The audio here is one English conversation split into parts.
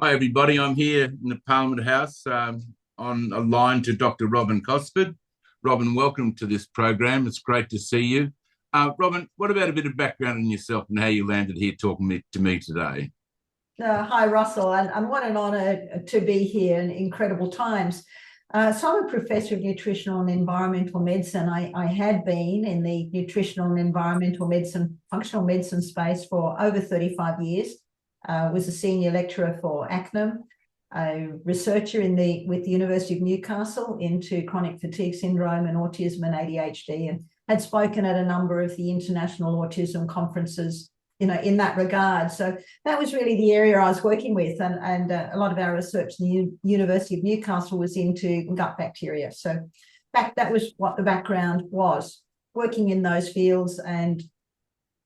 Hi, everybody. I'm here in the Parliament House on a line to Dr. Robyn Cosford. Robyn, welcome to this program. It's great to see you. Robyn, what about a bit of background on yourself and how you landed here talking to me today? Hi, Russell, and what an honour to be here in incredible times. So I'm a professor of nutritional and environmental medicine. I had been in the nutritional and environmental medicine, functional medicine space for over 35 years. Was a senior lecturer for ACNM, a researcher with the University of Newcastle into chronic fatigue syndrome and autism and ADHD, and had spoken at a number of the international autism conferences, in that regard. So that was really the area I was working with, and a lot of our research in the University of Newcastle was into gut bacteria. So that was what the background was, working in those fields and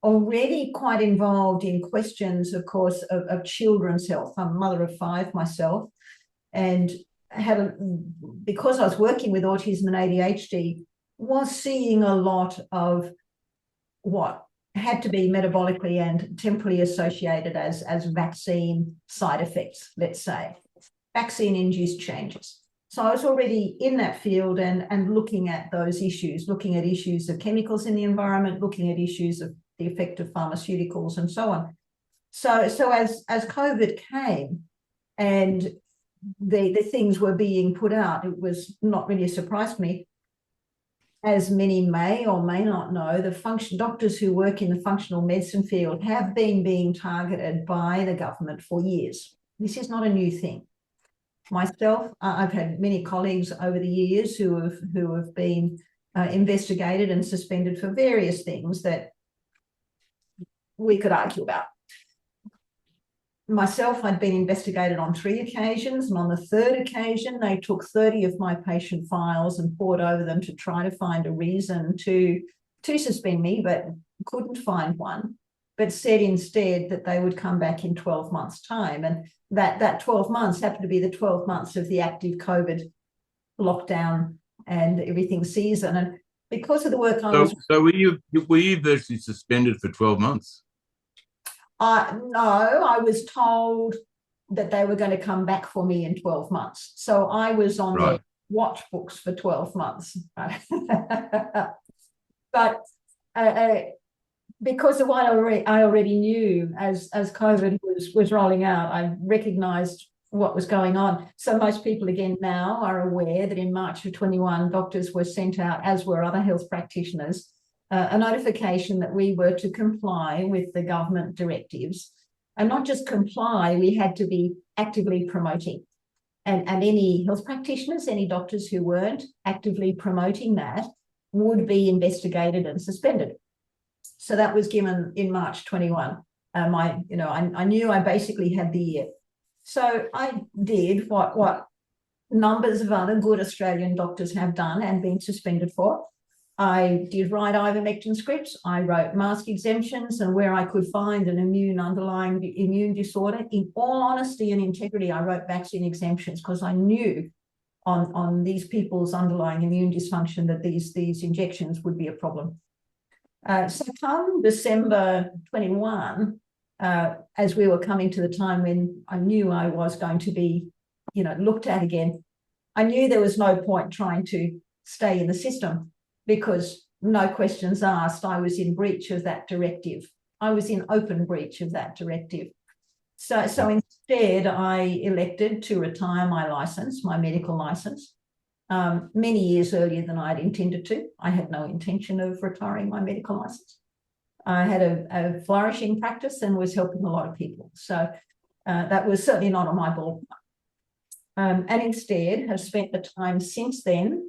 already quite involved in questions, of course, of children's health. I'm a mother of 5 myself, and because I was working with autism and ADHD, was seeing a lot of what had to be metabolically and temporally associated as vaccine side effects, let's say, vaccine-induced changes. So I was already in that field and looking at those issues, looking at issues of chemicals in the environment, looking at issues of the effect of pharmaceuticals and so on. So as COVID came and the things were being put out, it was not really a surprise to me. As many may or may not know, the doctors who work in the functional medicine field have been being targeted by the government for years. This is not a new thing. Myself, I've had many colleagues over the years who have been investigated and suspended for various things that we could argue about. Myself, I'd been investigated on 3 occasions, and on the 3rd occasion, they took 30 of my patient files and pored over them to try to find a reason to suspend me, but couldn't find one, but said instead that they would come back in 12 months' time. And that 12 months happened to be the 12 months of the active COVID lockdown and everything season. And because of the work So were you virtually suspended for 12 months? No, I was told that they were going to come back for me in 12 months. So I was on their watch books for 12 months. But because of what I already knew as COVID was rolling out, I recognised what was going on. So most people again now are aware that in March of 21, doctors were sent out, as were other health practitioners, a notification that we were to comply with the government directives, and not just comply, we had to be actively promoting. And any health practitioners, any doctors who weren't actively promoting that would be investigated and suspended. So that was given in March 21. I knew I basically had the year. So I did what numbers of other good Australian doctors have done and been suspended for. I did write ivermectin scripts. I wrote mask exemptions, and where I could find an underlying immune disorder, in all honesty and integrity, I wrote vaccine exemptions because I knew on these people's underlying immune dysfunction that these injections would be a problem. So come December 21, as we were coming to the time when I knew I was going to be, looked at again, I knew there was no point trying to stay in the system, because no questions asked, I was in breach of that directive. I was in open breach of that directive. So instead, I elected to retire my license, my medical license, many years earlier than I'd intended to. I had no intention of retiring my medical license. I had a flourishing practice and was helping a lot of people. So that was certainly not on my ballpark. And instead have spent the time since then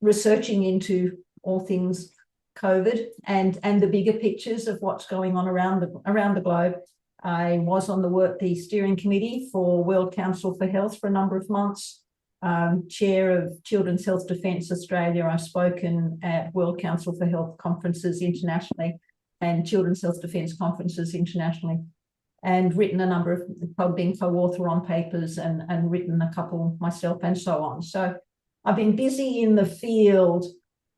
researching into all things COVID and the bigger pictures of what's going on around the globe. I was on the steering committee for World Council for Health for a number of months, chair of Children's Health Defence Australia. I've spoken at World Council for Health conferences internationally and Children's Health Defence conferences internationally, and written a number of, been co-author on papers and written a couple myself and so on. So I've been busy in the field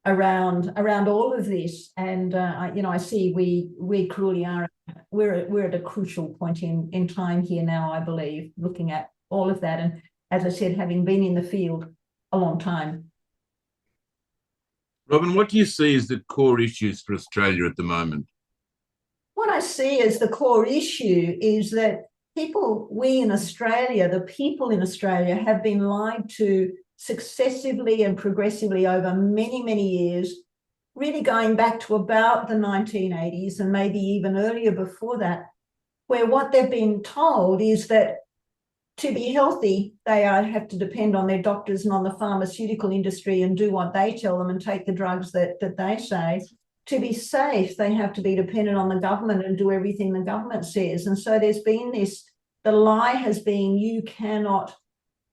around all of this. And I see we cruelly are, we're at a crucial point in time here now, I believe, looking at all of that. And as I said, having been in the field a long time. Robyn, what do you see as the core issues for Australia at the moment? What I see as the core issue is that we in Australia, the people in Australia, have been lied to successively and progressively over many, many years, really going back to about the 1980s and maybe even earlier before that, where what they've been told is that to be healthy, they have to depend on their doctors and on the pharmaceutical industry and do what they tell them and take the drugs that they say. To be safe, they have to be dependent on the government and do everything the government says. And so there's been the lie has been, you cannot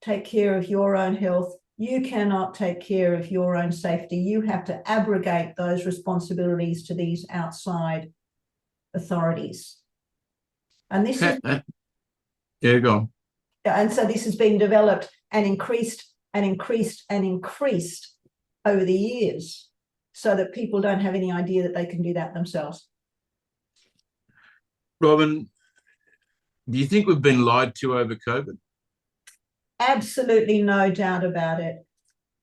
take care of your own health. You cannot take care of your own safety. You have to abrogate those responsibilities to these outside authorities. And this is... Yeah, go on. And so this has been developed and increased and increased and increased over the years so that people don't have any idea that they can do that themselves. Robyn, do you think we've been lied to over COVID? Absolutely no doubt about it.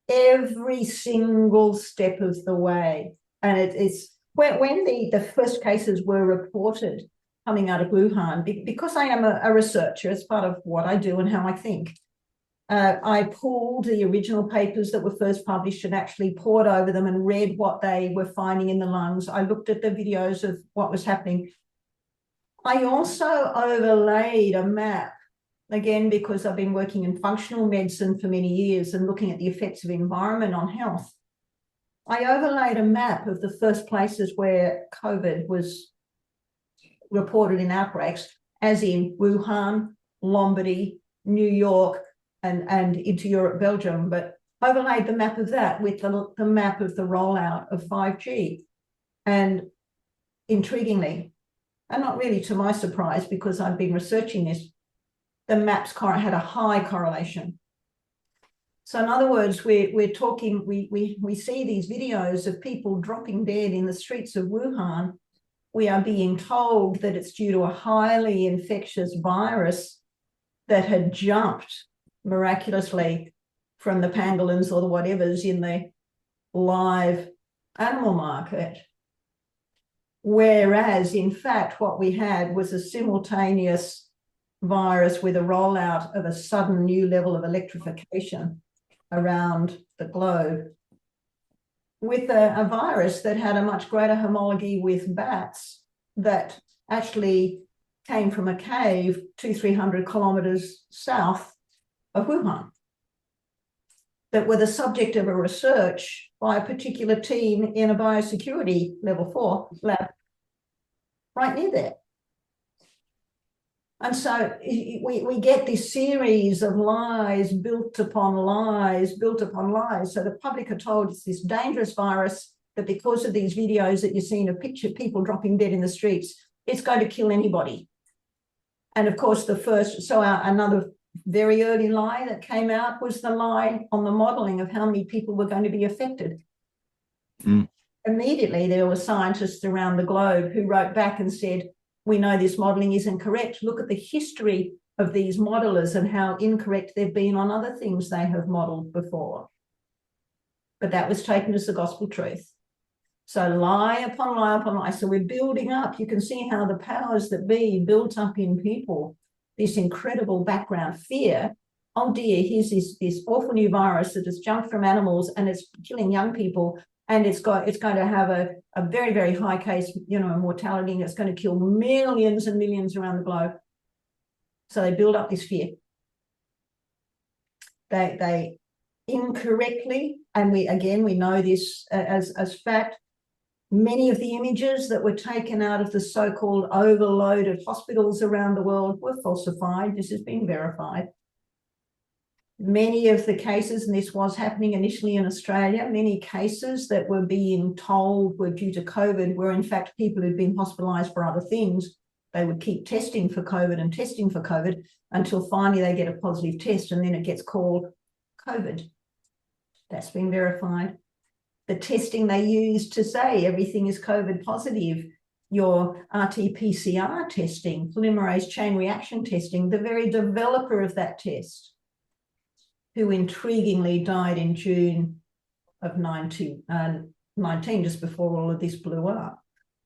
Every single step of the way. And it's when the first cases were reported coming out of Wuhan, because I am a researcher, it's part of what I do and how I think. I pulled the original papers that were first published and actually pored over them and read what they were finding in the lungs. I looked at the videos of what was happening. I also overlaid a map, again, because I've been working in functional medicine for many years and looking at the effects of environment on health. I overlaid a map of the first places where COVID was reported in outbreaks, as in Wuhan, Lombardy, New York, and into Europe, Belgium, but overlaid the map of that with the map of the rollout of 5G. And intriguingly, and not really to my surprise because I've been researching this, the maps had a high correlation. So in other words, we're talking, we see these videos of people dropping dead in the streets of Wuhan. We are being told that it's due to a highly infectious virus that had jumped miraculously from the pangolins or the whatevers in the live animal market. Whereas, in fact, what we had was a simultaneous virus with a rollout of a sudden new level of electrification around the globe, with a virus that had a much greater homology with bats that actually came from a cave 200-300 kilometers south of Wuhan, that were the subject of a research by a particular team in a biosecurity level 4 lab right near there. And so we get this series of lies built upon lies, built upon lies. So the public are told it's this dangerous virus that because of these videos that you're seeing of people dropping dead in the streets, it's going to kill anybody. And of course, another very early lie that came out was the lie on the modeling of how many people were going to be affected. Immediately, there were scientists around the globe who wrote back and said, we know this modeling isn't correct. Look at the history of these modelers and how incorrect they've been on other things they have modeled before. But that was taken as the gospel truth. So lie upon lie upon lie. So we're building up. You can see how the powers that be built up in people this incredible background fear. Oh dear, here's this awful new virus that has jumped from animals and it's killing young people. And it's going to have a very, very high case, mortality, and it's going to kill millions and millions around the globe. So they build up this fear. They incorrectly, and we know this as fact, many of the images that were taken out of the so-called overloaded hospitals around the world were falsified. This has been verified. Many of the cases, and this was happening initially in Australia, many cases that were being told were due to COVID were in fact people who'd been hospitalised for other things. They would keep testing for COVID and testing for COVID until finally they get a positive test and then it gets called COVID. That's been verified. the testing they use to say everything is COVID positive, your RT-PCR testing, polymerase chain reaction testing, the very developer of that test, who intriguingly died in June of 19, just before all of this blew up,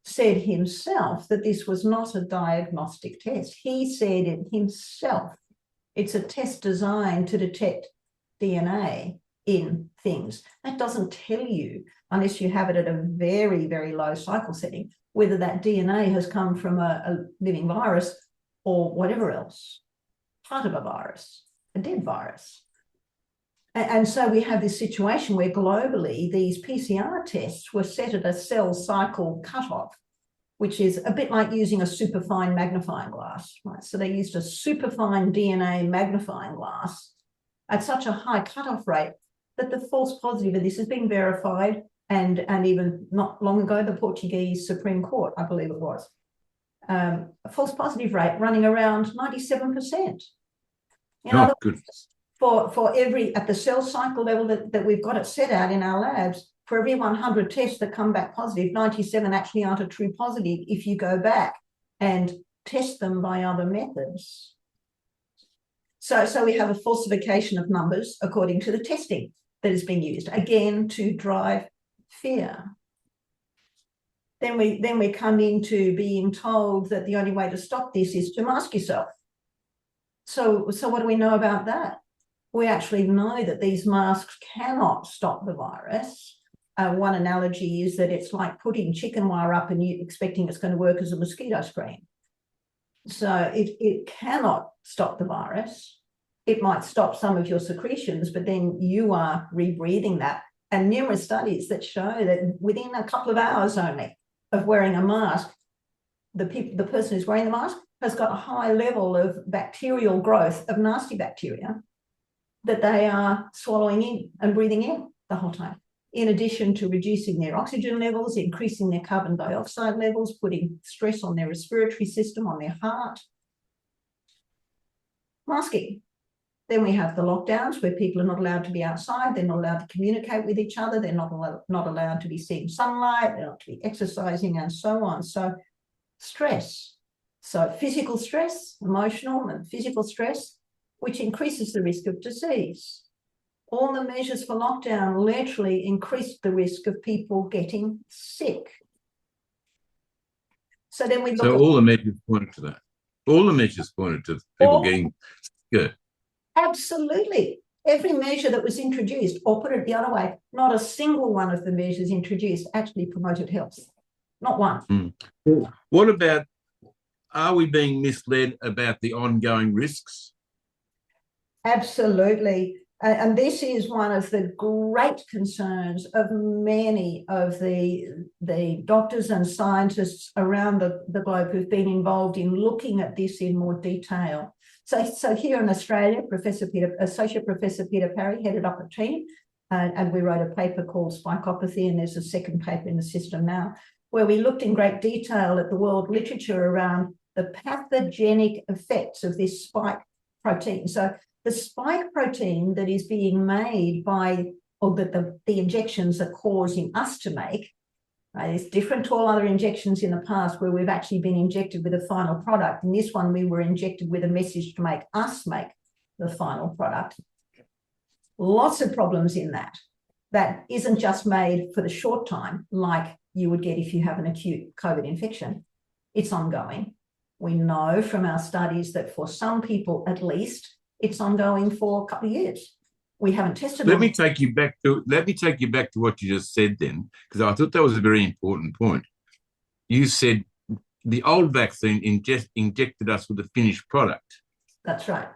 said himself that this was not a diagnostic test. He said it himself. It's a test designed to detect DNA in things. That doesn't tell you, unless you have it at a very, very low cycle setting, whether that DNA has come from a living virus or whatever else, part of a virus, a dead virus. And so we have this situation where globally these PCR tests were set at a cell cycle cutoff, which is a bit like using a superfine magnifying glass, right? So they used a superfine DNA magnifying glass at such a high cutoff rate that the false positive of this has been verified, and even not long ago, the Portuguese Supreme Court, I believe it was, a false positive rate running around 97%. In other words, for every, at the cell cycle level that we've got it set out in our labs, for every 100 tests that come back positive, 97 actually aren't a true positive if you go back and test them by other methods. So we have a falsification of numbers according to the testing that is being used, again, to drive fear. Then we come into being told that the only way to stop this is to mask yourself. So what do we know about that? We actually know that these masks cannot stop the virus. One analogy is that it's like putting chicken wire up and you expecting it's going to work as a mosquito screen. So it cannot stop the virus. It might stop some of your secretions, but then you are rebreathing that. And numerous studies that show that within a couple of hours only of wearing a mask, the person who's wearing the mask has got a high level of bacterial growth of nasty bacteria that they are swallowing in and breathing in the whole time, in addition to reducing their oxygen levels, increasing their carbon dioxide levels, putting stress on their respiratory system, on their heart. Masking. Then we have the lockdowns where people are not allowed to be outside, they're not allowed to communicate with each other, they're not allowed to be seeing sunlight, they're not to be exercising, and so on. So stress. So physical stress, emotional and physical stress, which increases the risk of disease. All the measures for lockdown literally increased the risk of people getting sick. So then we look at all the measures pointed to that. All the measures pointed to people getting sick. Absolutely. Every measure that was introduced, or put it the other way, not a single one of the measures introduced actually promoted health. Not one. Well, what about, are we being misled about the ongoing risks? Absolutely. And this is one of the great concerns of many of the doctors and scientists around the globe who've been involved in looking at this in more detail. So here in Australia, Associate Professor Peter Parry headed up a team, and we wrote a paper called Spikeopathy, and there's a second paper in the system now, where we looked in great detail at the world literature around the pathogenic effects of this spike protein. So the spike protein that is being made by, or that the injections are causing us to make, right, is different to all other injections in the past where we've actually been injected with a final product. In this one, we were injected with a message to make us make the final product. Lots of problems in that. That isn't just made for the short time, like you would get if you have an acute COVID infection. It's ongoing. We know from our studies that for some people, at least, it's ongoing for a couple of years. We haven't tested. Let me take you back to what you just said then, because I thought that was a very important point. You said the old vaccine injected us with a finished product. That's right.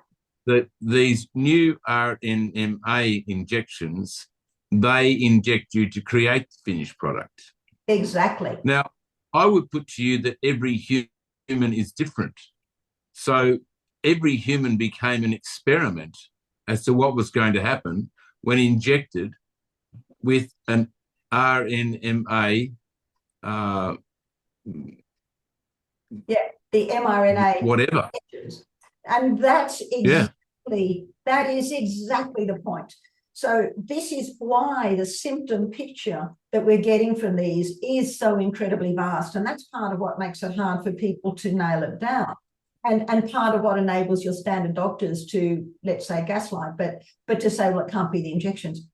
That these new RNMA injections, they inject you to create the finished product. Exactly. Now, I would put to you that every human is different. So every human became an experiment as to what was going to happen when injected with an RNMA. The mRNA. Whatever. And that is exactly the point. So this is why the symptom picture that we're getting from these is so incredibly vast. And that's part of what makes it hard for people to nail it down. And part of what enables your standard doctors to, let's say, gaslight, but to say, well, it can't be the injections.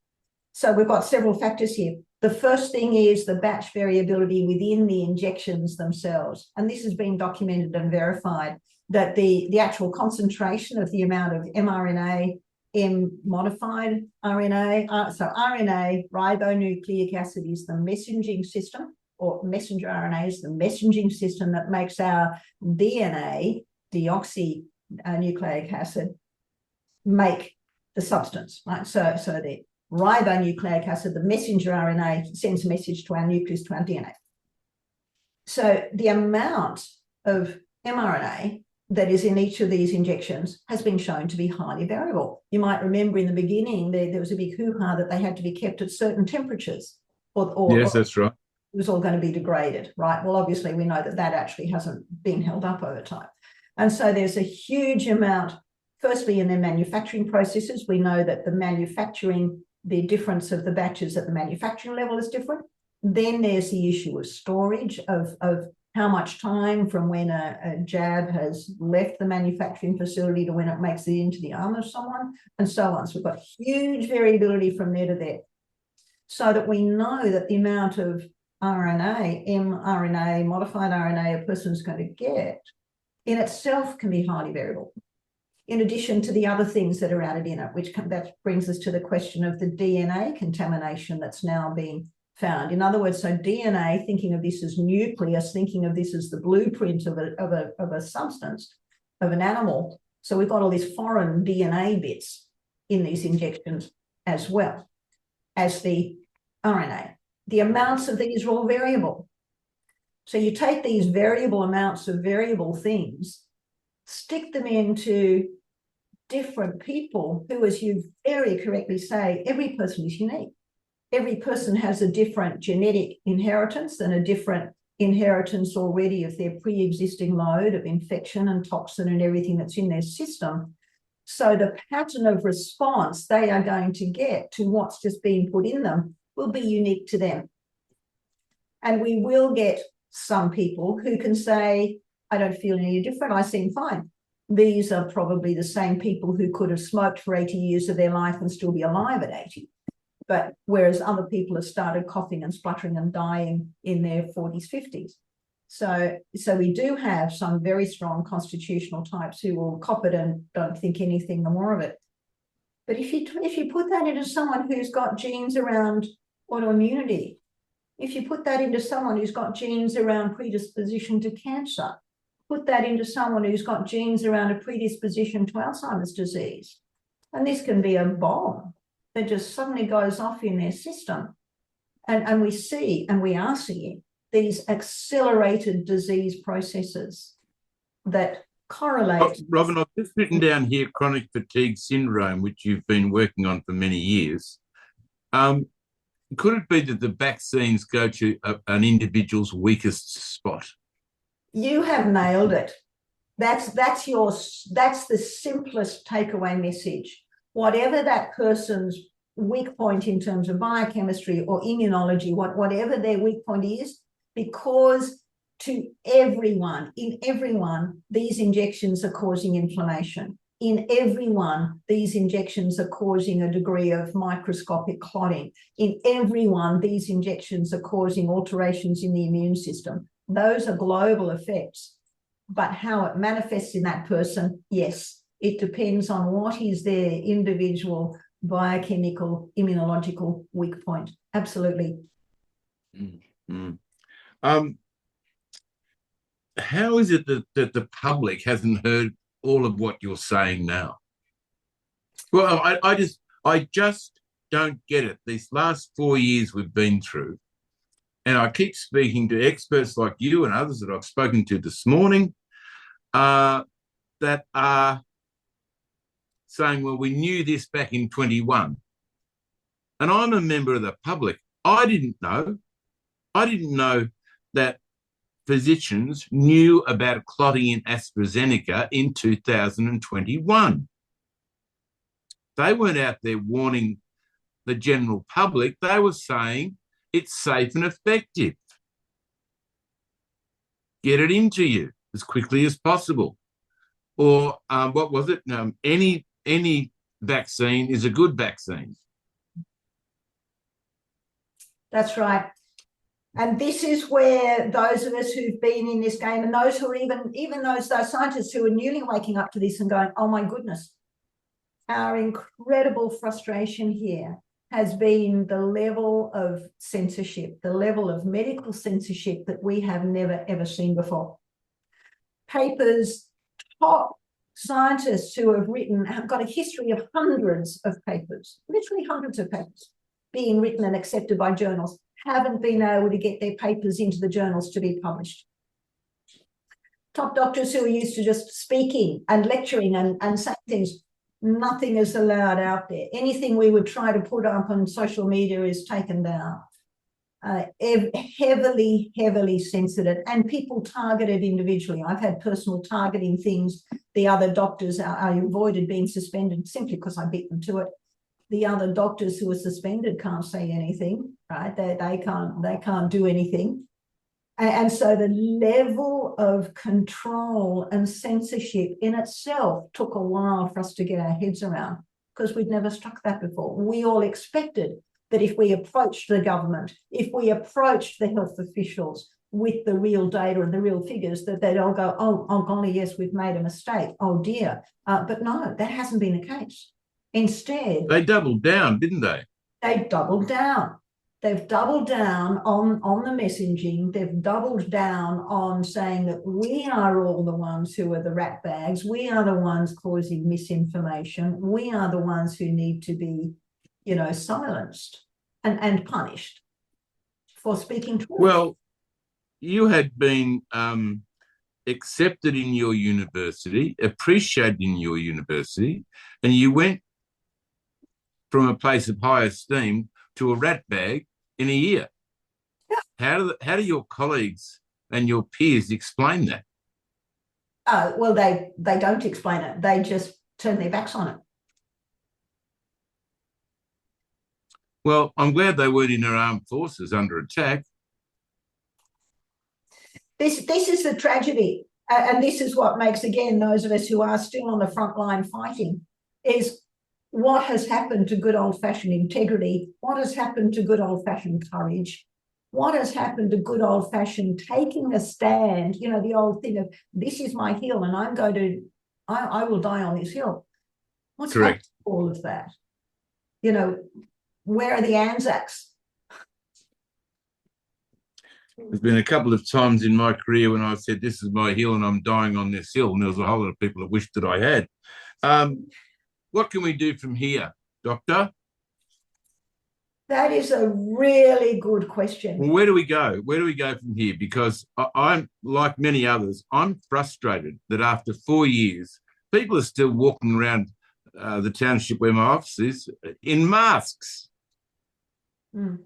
So we've got several factors here. The first thing is the batch variability within the injections themselves. And this has been documented and verified, that the actual concentration of the amount of mRNA, modified RNA, so RNA, ribonucleic acid is the messaging system, or messenger RNA is the messaging system that makes our DNA, deoxynucleic acid, make the substance, right? So the ribonucleic acid, the messenger RNA, sends a message to our nucleus, to our DNA. So the amount of mRNA that is in each of these injections has been shown to be highly variable. You might remember in the beginning, there was a big hoo-ha that they had to be kept at certain temperatures. Yes, that's right. It was all going to be degraded, right? Well, obviously, we know that actually hasn't been held up over time. And so there's a huge amount, firstly, in their manufacturing processes. We know that the difference of the batches at the manufacturing level is different. Then there's the issue of storage, of how much time from when a jab has left the manufacturing facility to when it makes it into the arm of someone, and so on. So we've got huge variability from there to there. So that we know that the amount of RNA, mRNA, modified RNA a person is going to get in itself can be highly variable, in addition to the other things that are added in it, that brings us to the question of the DNA contamination that's now being found. In other words, so DNA, thinking of this as nucleus, thinking of this as the blueprint of a substance, of an animal. So we've got all these foreign DNA bits in these injections as well as the RNA. The amounts of these are all variable. So you take these variable amounts of variable things, stick them into different people who, as you very correctly say, every person is unique. Every person has a different genetic inheritance and a different inheritance already of their pre-existing load of infection and toxin and everything that's in their system. So the pattern of response they are going to get to what's just been put in them will be unique to them. And we will get some people who can say, I don't feel any different, I seem fine. These are probably the same people who could have smoked for 80 years of their life and still be alive at 80. But whereas other people have started coughing and spluttering and dying in their 40s, 50s. So we do have some very strong constitutional types who will cop it and don't think anything the more of it. But if you put that into someone who's got genes around autoimmunity, if you put that into someone who's got genes around predisposition to cancer, put that into someone who's got genes around a predisposition to Alzheimer's disease, and this can be a bomb that just suddenly goes off in their system. And we see, and we are seeing, these accelerated disease processes that correlate. Robyn, I've just written down here chronic fatigue syndrome, which you've been working on for many years. Could it be that the vaccines go to an individual's weakest spot? You have nailed it. That's the simplest takeaway message. Whatever that person's weak point in terms of biochemistry or immunology, whatever their weak point is, because to everyone, in everyone, these injections are causing inflammation. In everyone, these injections are causing a degree of microscopic clotting. In everyone, these injections are causing alterations in the immune system. Those are global effects. But how it manifests in that person, yes, it depends on what is their individual biochemical, immunological weak point. Absolutely. Mm-hmm. How is it that the public hasn't heard all of what you're saying now? Well, I just don't get it. These last 4 years we've been through, and I keep speaking to experts like you and others that I've spoken to this morning that are saying, well, we knew this back in 21. And I'm a member of the public. I didn't know that physicians knew about clotting in AstraZeneca in 2021. They weren't out there warning the general public, they were saying it's safe and effective. Get it into you as quickly as possible. Or what was it? Any vaccine is a good vaccine. That's right. And this is where those of us who've been in this game, and those who are even those scientists who are newly waking up to this and going, oh my goodness, our incredible frustration here has been the level of censorship, the level of medical censorship that we have never, ever seen before. Papers, top scientists who have got a history of hundreds of papers, literally hundreds of papers being written and accepted by journals, haven't been able to get their papers into the journals to be published. Top doctors who are used to just speaking and lecturing and saying things, nothing is allowed out there. Anything we would try to put up on social media is taken down. Heavily, heavily censored, and people targeted individually. I've had personal targeting things. The other doctors, I avoided being suspended simply because I beat them to it. The other doctors who are suspended can't say anything, right? They can't do anything. And so the level of control and censorship in itself took a while for us to get our heads around, because we'd never struck that before. We all expected that if we approached the government, if we approached the health officials with the real data and the real figures, that they'd all go, oh golly, yes, we've made a mistake. Oh dear. But no, that hasn't been the case. Instead, they doubled down, didn't they? They doubled down. They've doubled down on the messaging. They've doubled down on saying that we are all the ones who are the rat bags. We are the ones causing misinformation. We are the ones who need to be, silenced and punished for speaking truth. Well, you had been accepted in your university, appreciated in your university, and you went from a place of high esteem to a rat bag in a year. Yeah. How do your colleagues and your peers explain that? Well, they don't explain it. They just turn their backs on it. Well, I'm glad they weren't in their armed forces under attack. This is the tragedy. And this is what makes, again, those of us who are still on the front line fighting, is what has happened to good old-fashioned integrity? What has happened to good old-fashioned courage? What has happened to good old-fashioned taking a stand? The old thing of, this is my hill and I will die on this hill. What's correct? All of that? Where are the Anzacs? There's been a couple of times in my career when I've said, this is my hill and I'm dying on this hill. And there was a whole lot of people that wished that I had. What can we do from here, Doctor? That is a really good question. Well, where do we go? Where do we go from here? Because I'm, like many others, I'm frustrated that after 4 years, people are still walking around the township where my office is in masks. Mm.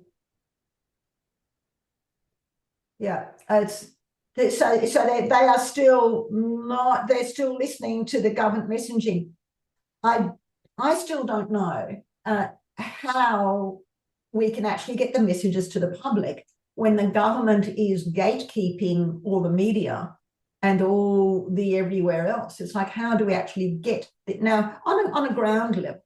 Yeah, so they are still not. They're still listening to the government messaging. I still don't know how we can actually get the messages to the public when the government is gatekeeping all the media and all the everywhere else. It's like, how do we actually get it? Now, on a ground level,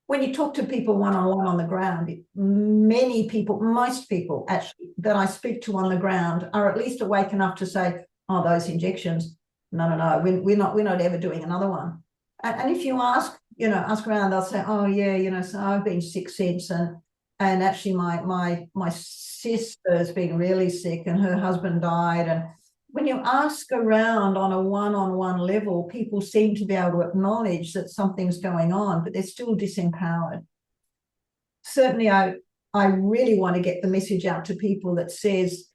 when you talk to people one-on-one on the ground, most people actually that I speak to on the ground are at least awake enough to say, oh, those injections, no, we're not ever doing another one. And if you ask around, they'll say, oh yeah, so I've been sick since, and actually my sister's been really sick and her husband died. And when you ask around on a one-on-one level, people seem to be able to acknowledge that something's going on, but they're still disempowered. Certainly, I really want to get the message out to people that says,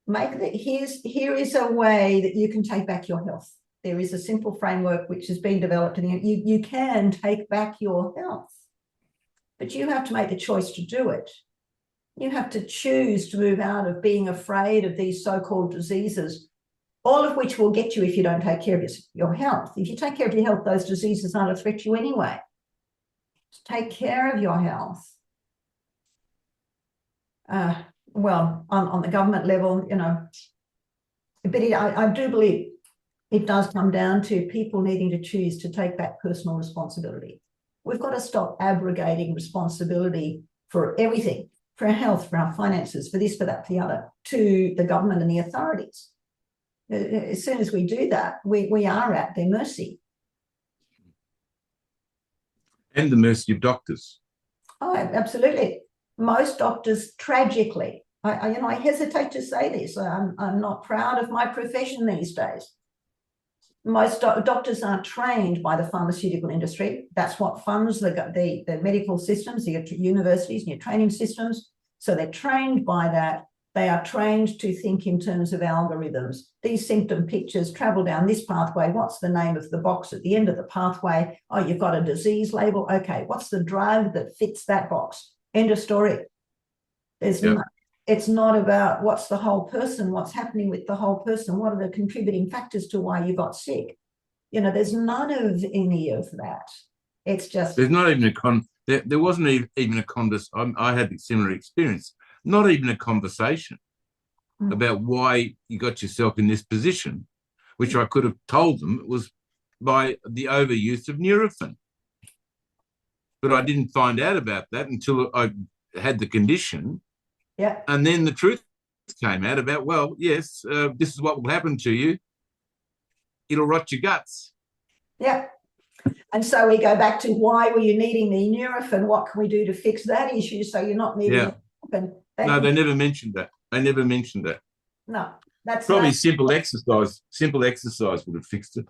here is a way that you can take back your health. There is a simple framework which has been developed, and you can take back your health, but you have to make the choice to do it. You have to choose to move out of being afraid of these so-called diseases, all of which will get you if you don't take care of your health. If you take care of your health, those diseases aren't a threat to you anyway. Take care of your health well, on the government level, you know, but I do believe it does come down to people needing to choose to take back personal responsibility. We've got to stop abrogating responsibility for everything, for our health, for our finances, for this, for that, for the other, to the government and the authorities. As soon as we do that, we are at their mercy. And the mercy of doctors. Oh, absolutely. Most doctors, tragically, I hesitate to say this. I'm not proud of my profession these days. Most doctors aren't trained by the pharmaceutical industry. That's what funds the medical systems, the universities and your training systems. So they're trained by that. They are trained to think in terms of algorithms. These symptom pictures travel down this pathway. What's the name of the box at the end of the pathway? Oh, you've got a disease label. Okay, what's the drug that fits that box? End of story. It's not about what's the whole person, what's happening with the whole person, what are the contributing factors to why you got sick. You know, there's none of any of that. It's just... There's not even there wasn't even a conversation. I had a similar experience. Not even a conversation about why you got yourself in this position, which I could have told them it was by the overuse of Nurofen. But I didn't find out about that until I had the condition. Yeah. And then the truth came out about, well, yes, this is what will happen to you. It'll rot your guts. Yeah. And so we go back to, why were you needing the Nurofen? What can we do to fix that issue so you're not needing Nurofen? No, they never mentioned that. They never mentioned that. No, that's probably simple exercise. Simple exercise would have fixed it.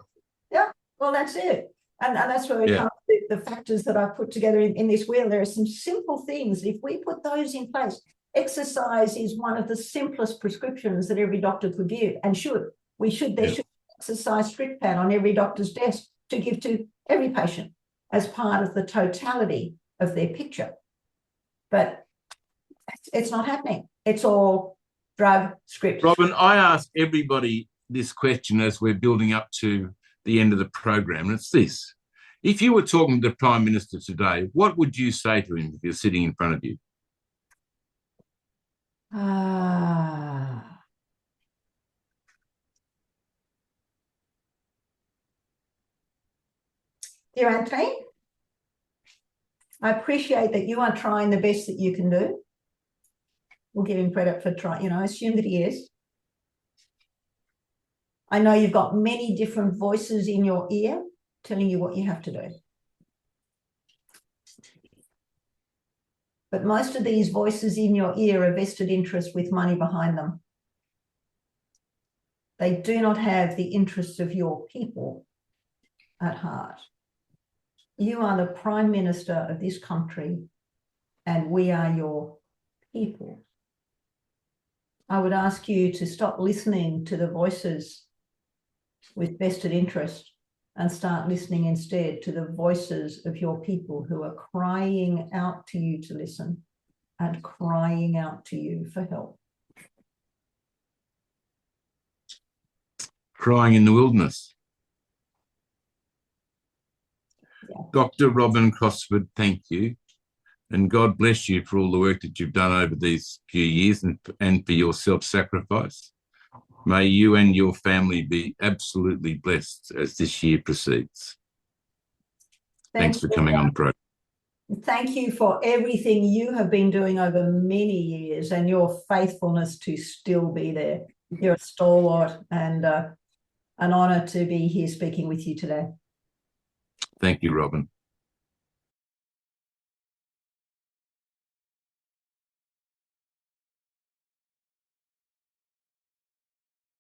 Yeah, well, that's it. And that's where we come to the factors that I've put together in this wheel. There are some simple things. If we put those in place, exercise is one of the simplest prescriptions that every doctor could give, and should. There should be an exercise script pad on every doctor's desk to give to every patient as part of the totality of their picture. But it's not happening. It's all drug scripts. Robyn, I ask everybody this question as we're building up to the end of the program, and it's this. If you were talking to the Prime Minister today, what would you say to him if you're sitting in front of you? Dear Anthony, I appreciate that you are trying the best that you can do. We'll give him credit for trying, I assume that he is. I know you've got many different voices in your ear telling you what you have to do. But most of these voices in your ear are vested interest with money behind them. They do not have the interests of your people at heart. You are the Prime Minister of this country, and we are your people. I would ask you to stop listening to the voices with vested interest and start listening instead to the voices of your people who are crying out to you to listen and crying out to you for help. Crying in the wilderness. Yeah. Dr. Robyn Cosford, thank you. And God bless you for all the work that you've done over these few years and for your self-sacrifice. May you and your family be absolutely blessed as this year proceeds. Thanks for coming on the program. Thank you for everything you have been doing over many years and your faithfulness to still be there. You're a stalwart, and an honour to be here speaking with you today. Thank you, Robyn.